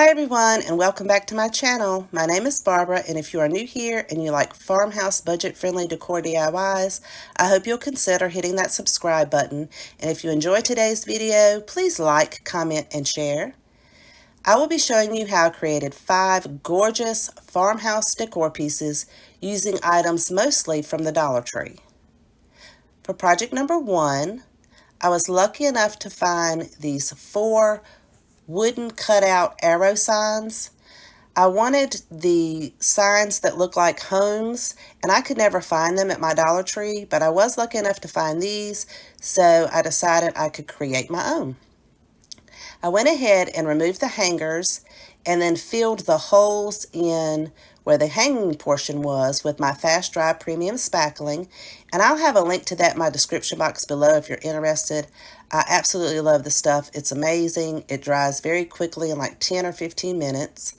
Hi everyone, and welcome back to my channel. My name is Barbara, and if you are new here and you like farmhouse budget-friendly decor DIYs, I hope you'll consider hitting that subscribe button. And if you enjoyed today's video, please like, comment, and share. I will be showing you how I created 5 gorgeous farmhouse decor pieces using items mostly from the Dollar Tree. For project number 1, I was lucky enough to find these 4 wooden cutout arrow signs. I wanted the signs that look like homes, and I could never find them at my Dollar Tree, but I was lucky enough to find these, so I decided I could create my own. I went ahead and removed the hangers and then filled the holes in where the hanging portion was with my fast dry premium spackling, and I'll have a link to that in my description box below if you're interested. I absolutely love the stuff. It's amazing. It dries very quickly in like 10 or 15 minutes.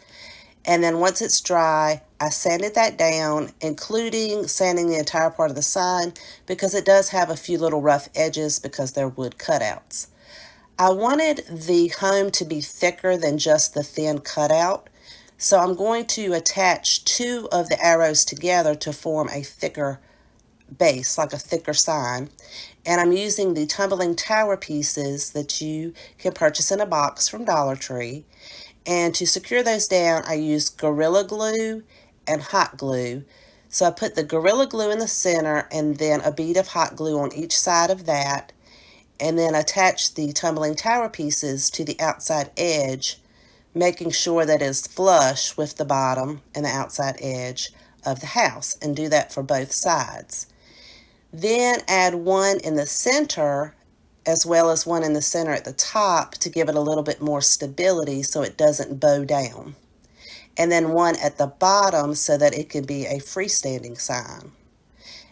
And then once it's dry, I sanded that down, including sanding the entire part of the sign because it does have a few little rough edges because they're wood cutouts. I wanted the home to be thicker than just the thin cutout, so I'm going to attach 2 of the arrows together to form a thicker base, like a thicker sign. And I'm using the tumbling tower pieces that you can purchase in a box from Dollar Tree. And to secure those down, I used Gorilla Glue and hot glue. So I put the Gorilla Glue in the center and then a bead of hot glue on each side of that, and then attach the tumbling tower pieces to the outside edge, making sure that it's flush with the bottom and the outside edge of the house, and do that for both sides. Then add one in the center as well as one in the center at the top to give it a little bit more stability so it doesn't bow down. And then one at the bottom so that it can be a freestanding sign.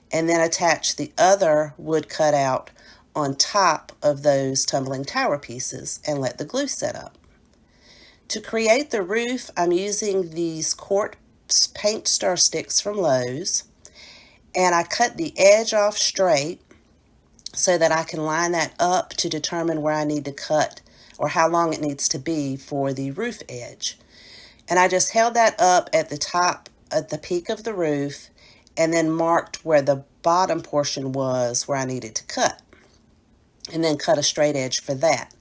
And then attach the other wood cutout on top of those tumbling tower pieces and let the glue set up. To create the roof, I'm using these quartz paint stir sticks from Lowe's. And I cut the edge off straight so that I can line that up to determine where I need to cut or how long it needs to be for the roof edge. And I just held that up at the top, at the peak of the roof, and then marked where the bottom portion was where I needed to cut. And then cut a straight edge for that.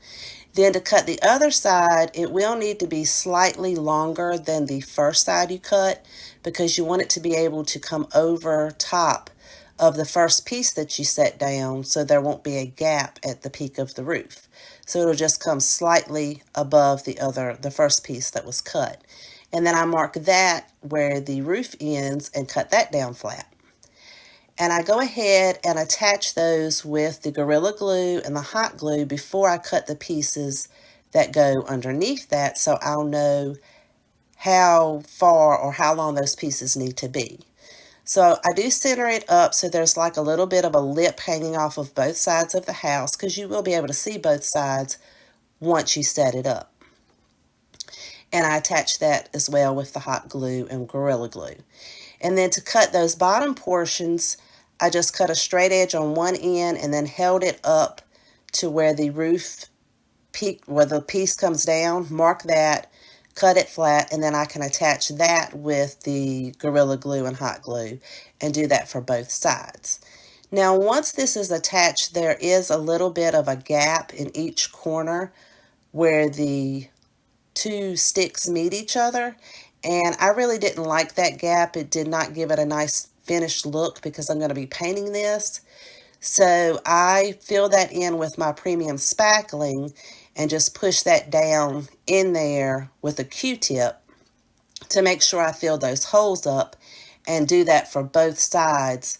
Then to cut the other side, it will need to be slightly longer than the first side you cut because you want it to be able to come over top of the first piece that you set down so there won't be a gap at the peak of the roof. So it'll just come slightly above the first piece that was cut. And then I mark that where the roof ends and cut that down flat. And I go ahead and attach those with the Gorilla Glue and the hot glue before I cut the pieces that go underneath that, so I'll know how far or how long those pieces need to be. So I do center it up so there's like a little bit of a lip hanging off of both sides of the house because you will be able to see both sides once you set it up. And I attach that as well with the hot glue and Gorilla Glue. And then to cut those bottom portions, I just cut a straight edge on one end and then held it up to where the roof peak, where the piece comes down, mark that, cut it flat, and then I can attach that with the Gorilla Glue and hot glue and do that for both sides. Now, once this is attached, there is a little bit of a gap in each corner where the 2 sticks meet each other, and I really didn't like that gap. It did not give it a nice finished look because I'm going to be painting this. So I fill that in with my premium spackling and just push that down in there with a Q-tip to make sure I fill those holes up, and do that for both sides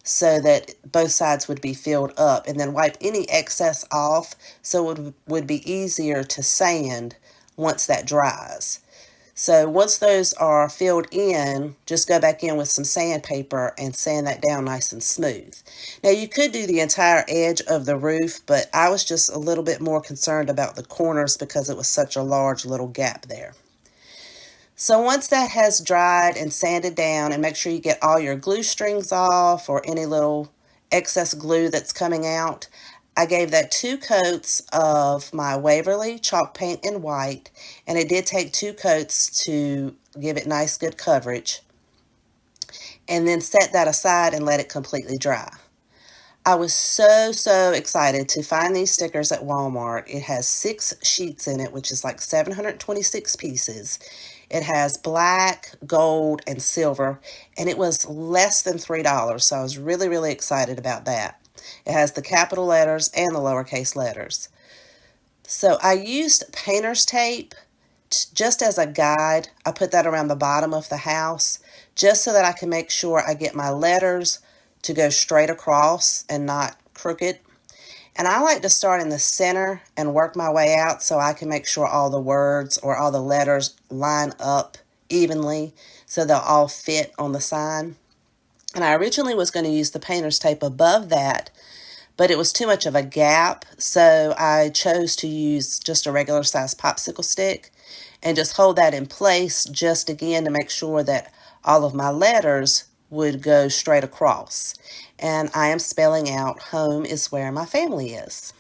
so that both sides would be filled up, and then wipe any excess off so it would be easier to sand once that dries. So once those are filled in, just go back in with some sandpaper and sand that down nice and smooth. Now you could do the entire edge of the roof, but I was just a little bit more concerned about the corners because it was such a large little gap there. So once that has dried and sanded down, and make sure you get all your glue strings off or any little excess glue that's coming out, I gave that 2 coats of my Waverly chalk paint in white, and it did take 2 coats to give it nice good coverage, and then set that aside and let it completely dry. I was so excited to find these stickers at Walmart. It has 6 sheets in it, which is like 726 pieces. It has black, gold, and silver, and it was less than $3, so I was really excited about that. It has the capital letters and the lowercase letters. So I used painter's tape just as a guide. I put that around the bottom of the house just so that I can make sure I get my letters to go straight across and not crooked. And I like to start in the center and work my way out so I can make sure all the words or all the letters line up evenly so they'll all fit on the sign. And I originally was going to use the painter's tape above that, but it was too much of a gap, so I chose to use just a regular size popsicle stick and just hold that in place just again to make sure that all of my letters would go straight across. And I am spelling out home is where my family is.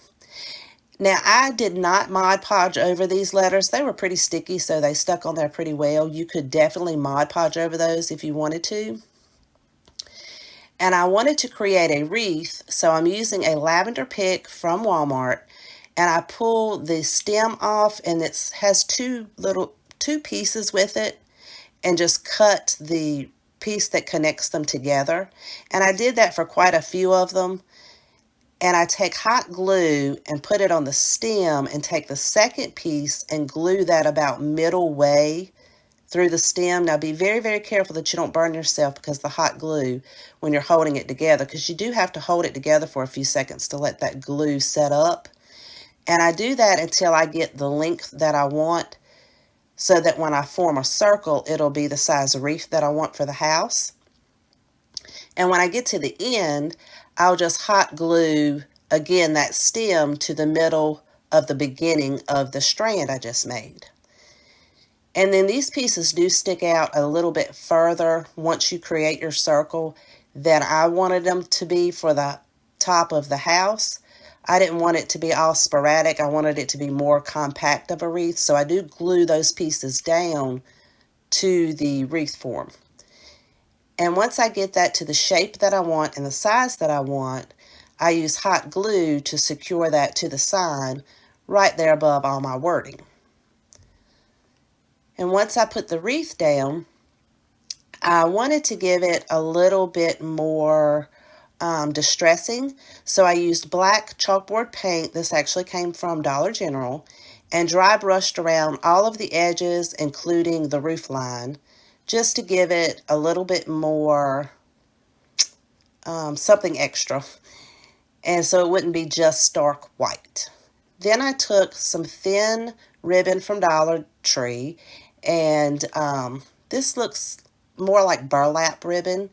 Now, I did not Mod Podge over these letters. They were pretty sticky, so they stuck on there pretty well. You could definitely Mod Podge over those if you wanted to. And I wanted to create a wreath, so I'm using a lavender pick from Walmart, and I pull the stem off, and it has two pieces with it, and just cut the piece that connects them together. And I did that for quite a few of them. And I take hot glue and put it on the stem and take the second piece and glue that about middle way through the stem. Now be very careful that you don't burn yourself because of the hot glue when you're holding it together, because you do have to hold it together for a few seconds to let that glue set up. And I do that until I get the length that I want, so that when I form a circle, it'll be the size of wreath that I want for the house. And when I get to the end, I'll just hot glue, again, that stem to the middle of the beginning of the strand I just made. And then these pieces do stick out a little bit further once you create your circle than I wanted them to be for the top of the house. I didn't want it to be all sporadic. I wanted it to be more compact of a wreath, so I do glue those pieces down to the wreath form. And once I get that to the shape that I want and the size that I want, I use hot glue to secure that to the sign right there above all my wording. And once I put the wreath down, I wanted to give it a little bit more distressing, so I used black chalkboard paint. This actually came from Dollar General, and dry brushed around all of the edges, including the roof line, just to give it a little bit more something extra, and so it wouldn't be just stark white. Then I took some thin ribbon from Dollar Tree, and this looks more like burlap ribbon,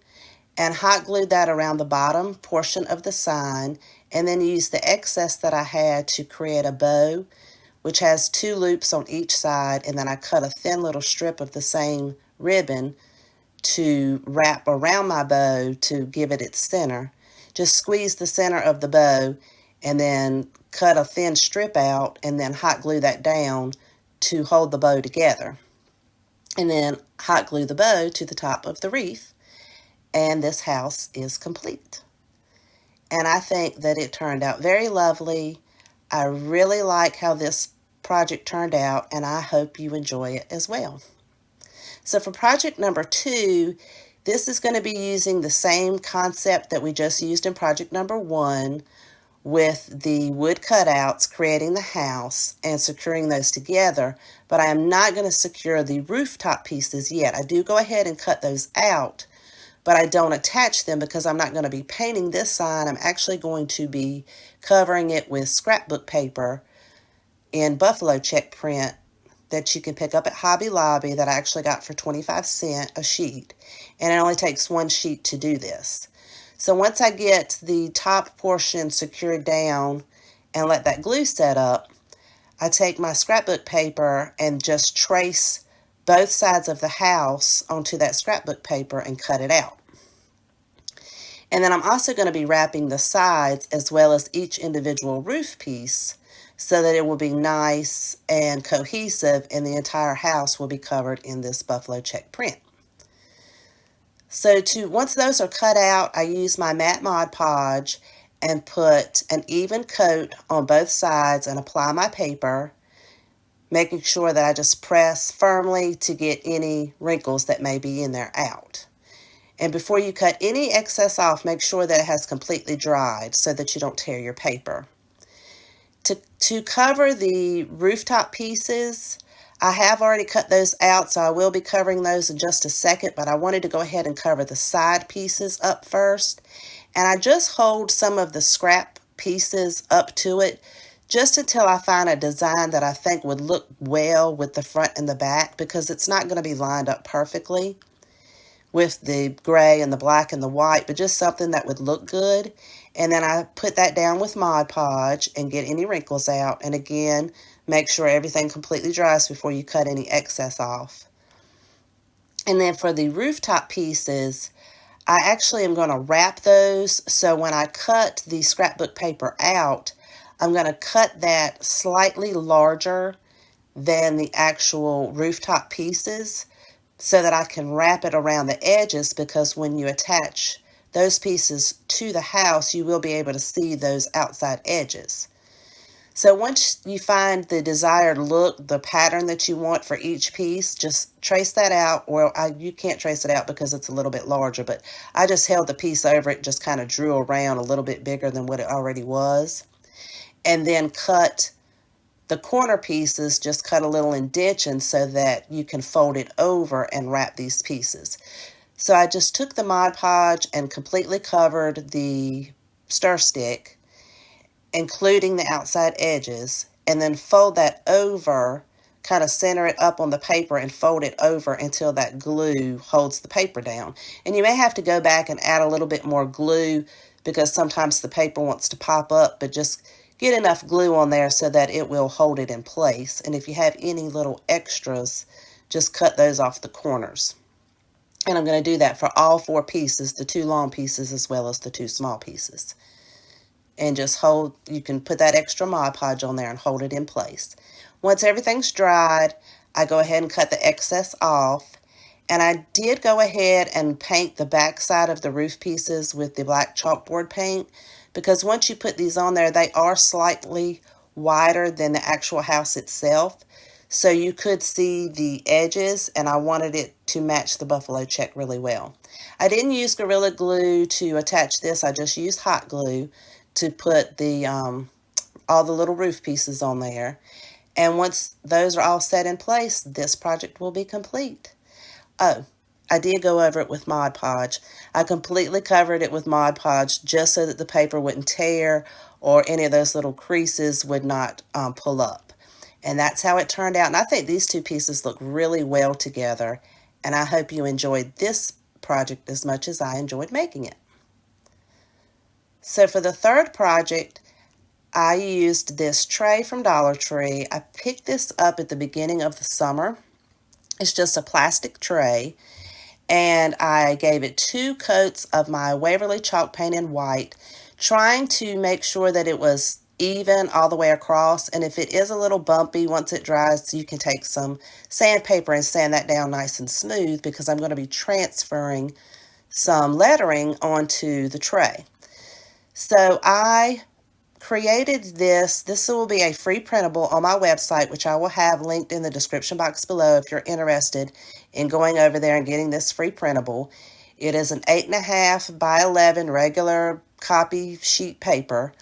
and hot glued that around the bottom portion of the sign, and then used the excess that I had to create a bow, which has 2 loops on each side, and then I cut a thin little strip of the same ribbon to wrap around my bow to give it its center. Just squeeze the center of the bow and then cut a thin strip out and then hot glue that down to hold the bow together. And then hot glue the bow to the top of the wreath, and this house is complete. And I think that it turned out very lovely. I really like how this project turned out, and I hope you enjoy it as well. So for project number 2, this is going to be using the same concept that we just used in project number 1, with the wood cutouts, creating the house and securing those together, but I am not going to secure the rooftop pieces yet. I do go ahead and cut those out, but I don't attach them because I'm not going to be painting this sign. I'm actually going to be covering it with scrapbook paper in buffalo check print that you can pick up at Hobby Lobby that I actually got for 25 cents a sheet, and it only takes 1 sheet to do this. So once I get the top portion secured down and let that glue set up, I take my scrapbook paper and just trace both sides of the house onto that scrapbook paper and cut it out. And then I'm also going to be wrapping the sides as well as each individual roof piece so that it will be nice and cohesive and the entire house will be covered in this buffalo check print. So once those are cut out, I use my matte Mod Podge and put an even coat on both sides and apply my paper, making sure that I just press firmly to get any wrinkles that may be in there out. And before you cut any excess off, make sure that it has completely dried so that you don't tear your paper. To cover the rooftop pieces, I have already cut those out, so I will be covering those in just a second, but I wanted to go ahead and cover the side pieces up first. And I just hold some of the scrap pieces up to it just until I find a design that I think would look well with the front and the back, because it's not going to be lined up perfectly with the gray and the black and the white, but just something that would look good. And then I put that down with Mod Podge and get any wrinkles out. And again, make sure everything completely dries before you cut any excess off. And then for the rooftop pieces, I actually am going to wrap those. So when I cut the scrapbook paper out, I'm going to cut that slightly larger than the actual rooftop pieces so that I can wrap it around the edges, because when you attach those pieces to the house, you will be able to see those outside edges. So once you find the desired look, the pattern that you want for each piece, just trace that out, or you can't trace it out because it's a little bit larger, but I just held the piece over it, just kind of drew around a little bit bigger than what it already was, and then cut the corner pieces, just cut a little indentation so that you can fold it over and wrap these pieces. So I just took the Mod Podge and completely covered the stir stick, including the outside edges, and then fold that over, kind of center it up on the paper and fold it over until that glue holds the paper down. And you may have to go back and add a little bit more glue because sometimes the paper wants to pop up, but just get enough glue on there so that it will hold it in place. And if you have any little extras, just cut those off the corners. And I'm going to do that for all 4 pieces, the 2 long pieces as well as the 2 small pieces. And just you can put that extra Mod Podge on there and hold it in place. Once everything's dried, I go ahead and cut the excess off. And I did go ahead and paint the back side of the roof pieces with the black chalkboard paint, because once you put these on there, they are slightly wider than the actual house itself. So you could see the edges, and I wanted it to match the buffalo check really well. I didn't use Gorilla Glue to attach this. I just used hot glue to put the all the little roof pieces on there. And once those are all set in place, this project will be complete. Oh, I did go over it with Mod Podge. I completely covered it with Mod Podge just so that the paper wouldn't tear or any of those little creases would not pull up. And that's how it turned out. And I think these 2 pieces look really well together. And I hope you enjoyed this project as much as I enjoyed making it. So for the third project, I used this tray from Dollar Tree. I picked this up at the beginning of the summer. It's just a plastic tray. And I gave it 2 coats of my Waverly chalk paint in white, trying to make sure that it was even all the way across. And if it is a little bumpy, once it dries, you can take some sandpaper and sand that down nice and smooth, because I'm going to be transferring some lettering onto the tray. So I created this. This will be a free printable on my website, which I will have linked in the description box below if you're interested in going over there and getting this free printable. It is an 8.5 by 11 regular copy sheet paper.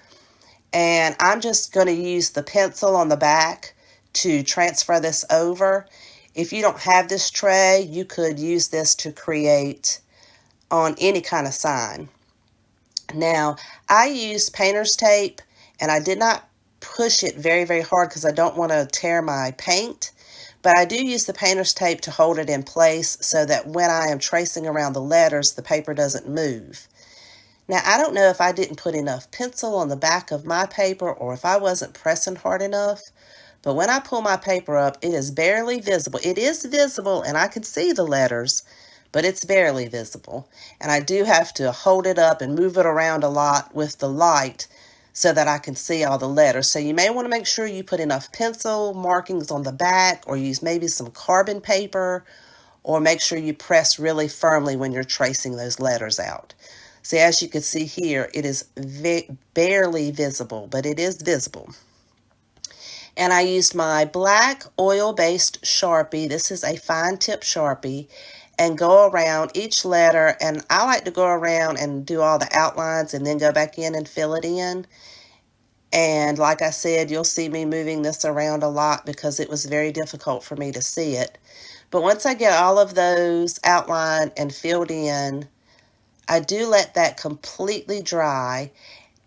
And I'm just going to use the pencil on the back to transfer this over. If you don't have this tray, you could use this to create on any kind of sign. Now, I used painter's tape, and I did not push it very, very hard because I don't want to tear my paint. But I do use the painter's tape to hold it in place so that when I am tracing around the letters, the paper doesn't move. Now, I don't know if I didn't put enough pencil on the back of my paper or if I wasn't pressing hard enough, but when I pull my paper up, it is barely visible. It is visible, and I can see the letters, but it's barely visible. And I do have to hold it up and move it around a lot with the light so that I can see all the letters. So you may want to make sure you put enough pencil markings on the back, or use maybe some carbon paper, or make sure you press really firmly when you're tracing those letters out. See, as you can see here, it is barely visible, but it is visible. And I used my black oil-based Sharpie. This is a fine tip Sharpie, and go around each letter. And I like to go around and do all the outlines and then go back in and fill it in. And like I said, you'll see me moving this around a lot because it was very difficult for me to see it. But once I get all of those outlined and filled in, I do let that completely dry.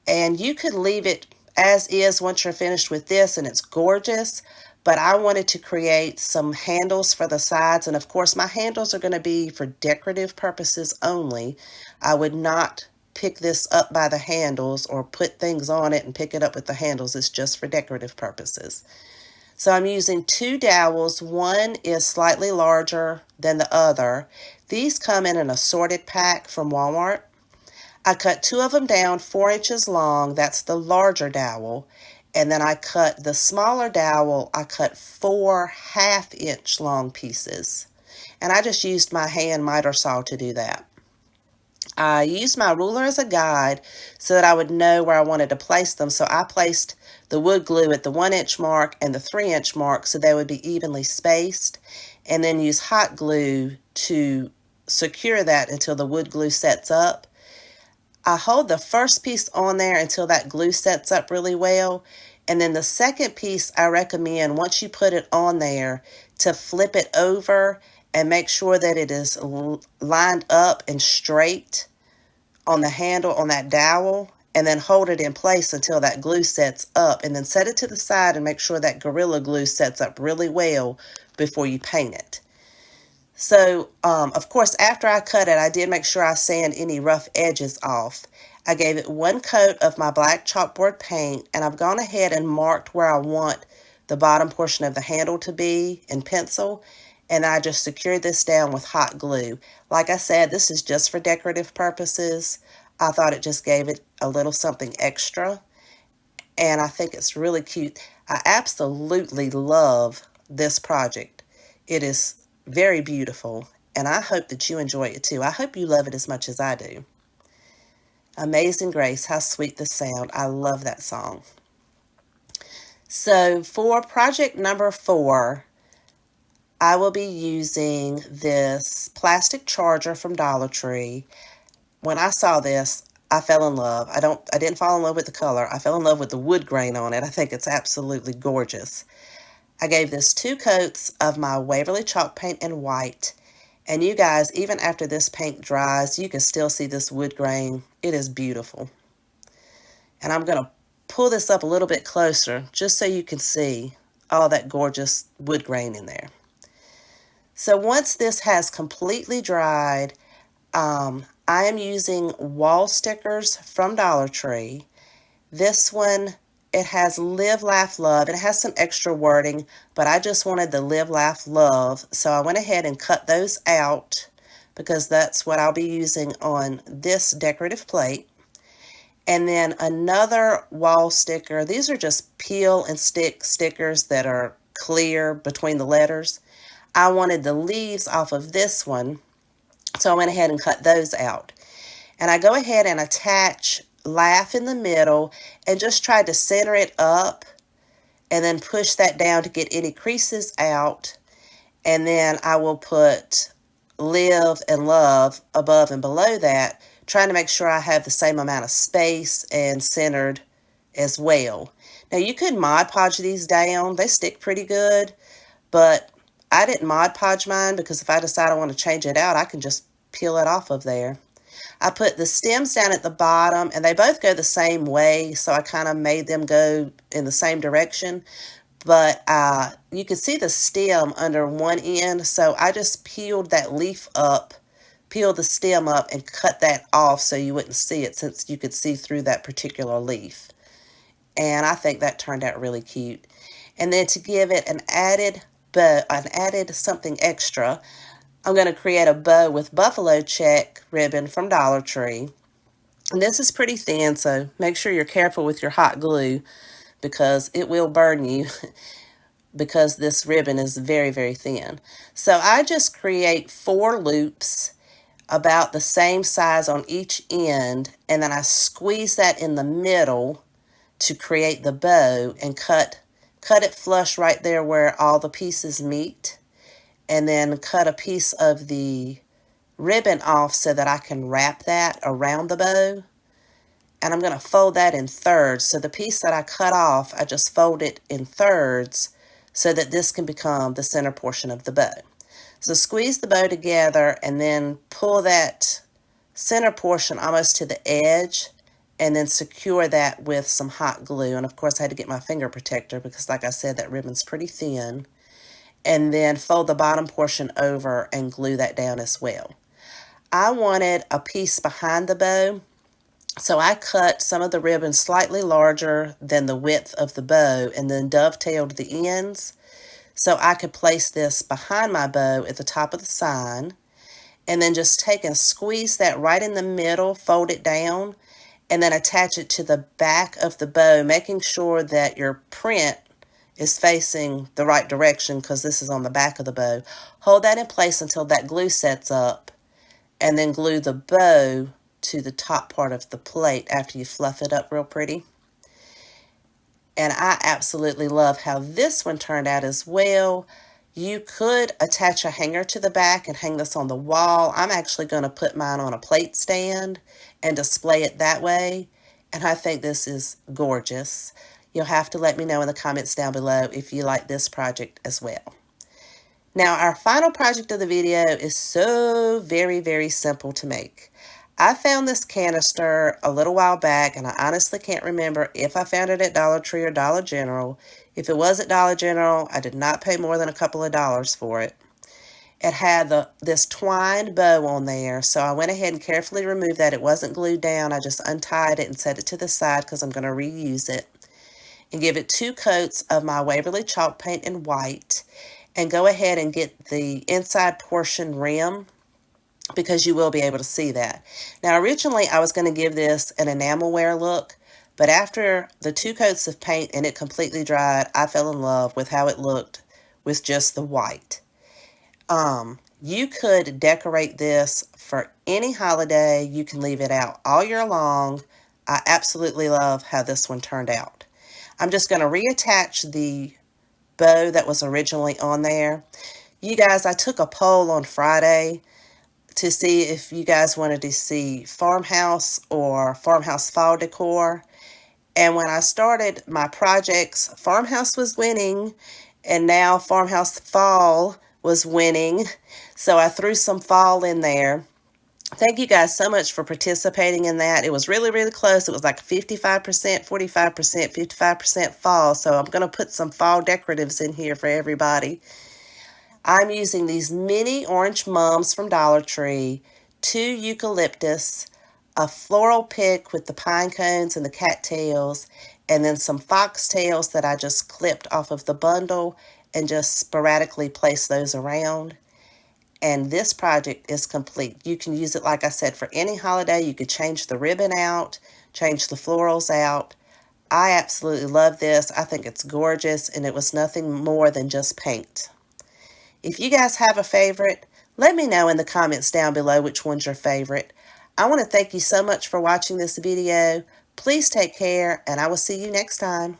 And you could leave it as is once you're finished with this, and it's gorgeous. But I wanted to create some handles for the sides. And of course, my handles are going to be for decorative purposes only. I would not pick this up by the handles or put things on it and pick it up with the handles. It's just for decorative purposes. So I'm using 2 dowels. One is slightly larger than the other. These come in an assorted pack from Walmart. I cut 2 of them down 4 inches long. That's the larger dowel. And then I cut the smaller dowel. I cut 4 1/2-inch long pieces. And I just used my hand miter saw to do that. I used my ruler as a guide so that I would know where I wanted to place them. So I placed the wood glue at the 1-inch mark and the 3-inch mark so they would be evenly spaced, and then use hot glue to secure that until the wood glue sets up. I hold the first piece on there until that glue sets up really well, and then the second piece I recommend, once you put it on there, to flip it over and make sure that it is lined up and straight on the handle on that dowel, and then hold it in place until that glue sets up, and then set it to the side and make sure that Gorilla Glue sets up really well before you paint it. So, of course, after I cut it, I did make sure I sand any rough edges off. I gave it 1 coat of my black chalkboard paint, and I've gone ahead and marked where I want the bottom portion of the handle to be in pencil, and I just secured this down with hot glue. Like I said, this is just for decorative purposes. I thought it just gave it a little something extra, and I think it's really cute. I absolutely love this project. It is very beautiful, and I hope that you enjoy it too. I hope you love it as much as I do. Amazing Grace, how sweet the sound. I love that song. So for project number 4, I will be using this plastic charger from Dollar Tree. When I saw this, I fell in love. I didn't fall in love with the color. I fell in love with the wood grain on it. I think it's absolutely gorgeous. I gave this 2 coats of my Waverly chalk paint in white. And you guys, even after this paint dries, you can still see this wood grain. It is beautiful. And I'm going to pull this up a little bit closer just so you can see all that gorgeous wood grain in there. So once this has completely dried, I am using wall stickers from Dollar Tree. This one, it has Live, Laugh, Love. It has some extra wording, but I just wanted the Live, Laugh, Love. So I went ahead and cut those out because that's what I'll be using on this decorative plate. And then another wall sticker. These are just peel and stick stickers that are clear between the letters. I wanted the leaves off of this one, so I went ahead and cut those out. And I go ahead and attach Laugh in the middle and just try to center it up and then push that down to get any creases out. And then I will put Live and Love above and below that, trying to make sure I have the same amount of space and centered as well. Now you could Mod Podge these down. They stick pretty good, but I didn't Mod Podge mine because if I decide I want to change it out, I can just peel it off of there. I put the stems down at the bottom, and they both go the same way, so I kind of made them go in the same direction. But you can see the stem under one end, so I just peeled that leaf up, peeled the stem up, and cut that off so you wouldn't see it, since you could see through that particular leaf. And I think that turned out really cute. And then to give it an added something extra, I'm going to create a bow with buffalo check ribbon from Dollar Tree. And this is pretty thin, so make sure you're careful with your hot glue because it will burn you because this ribbon is very, very thin. So I just create 4 loops about the same size on each end, and then I squeeze that in the middle to create the bow and cut it flush right there where all the pieces meet, and then cut a piece of the ribbon off so that I can wrap that around the bow. And I'm going to fold that in thirds. So the piece that I cut off, I just fold it in thirds so that this can become the center portion of the bow. So squeeze the bow together and then pull that center portion almost to the edge and then secure that with some hot glue. And of course I had to get my finger protector because like I said, that ribbon's pretty thin. And then fold the bottom portion over and glue that down as well. I wanted a piece behind the bow, so I cut some of the ribbon slightly larger than the width of the bow and then dovetailed the ends so I could place this behind my bow at the top of the sign, and then just take and squeeze that right in the middle, fold it down, and then attach it to the back of the bow, making sure that your print is facing the right direction because this is on the back of the bow. Hold that in place until that glue sets up, and then glue the bow to the top part of the plate after you fluff it up real pretty. And I absolutely love how this one turned out as well. You could attach a hanger to the back and hang this on the wall. I'm actually going to put mine on a plate stand and display it that way. And I think this is gorgeous. You'll have to let me know in the comments down below if you like this project as well. Now, our final project of the video is so very, very simple to make. I found this canister a little while back, and I honestly can't remember if I found it at Dollar Tree or Dollar General. If it was at Dollar General, I did not pay more than a couple of dollars for it. It had this twined bow on there, so I went ahead and carefully removed that. It wasn't glued down. I just untied it and set it to the side because I'm going to reuse it. And give it 2 coats of my Waverly chalk paint in white. And go ahead and get the inside portion rim, because you will be able to see that. Now originally I was going to give this an enamel wear look, but after the 2 coats of paint and it completely dried, I fell in love with how it looked with just the white. You could decorate this for any holiday. You can leave it out all year long. I absolutely love how this one turned out. I'm just going to reattach the bow that was originally on there. You guys, I took a poll on Friday to see if you guys wanted to see farmhouse or farmhouse fall decor. And when I started my projects, farmhouse was winning, and now farmhouse fall was winning. So I threw some fall in there. Thank you guys so much for participating in that. It was really, really close. It was like 55%, 45%, 55% fall. So I'm going to put some fall decoratives in here for everybody. I'm using these mini orange mums from Dollar Tree, 2 eucalyptus, a floral pick with the pine cones and the cattails, and then some foxtails that I just clipped off of the bundle and just sporadically place those around. And this project is complete. You can use it, like I said, for any holiday. You could change the ribbon out, change the florals out. I absolutely love this. I think it's gorgeous, and it was nothing more than just paint. If you guys have a favorite, let me know in the comments down below which one's your favorite. I want to thank you so much for watching this video. Please take care, and I will see you next time.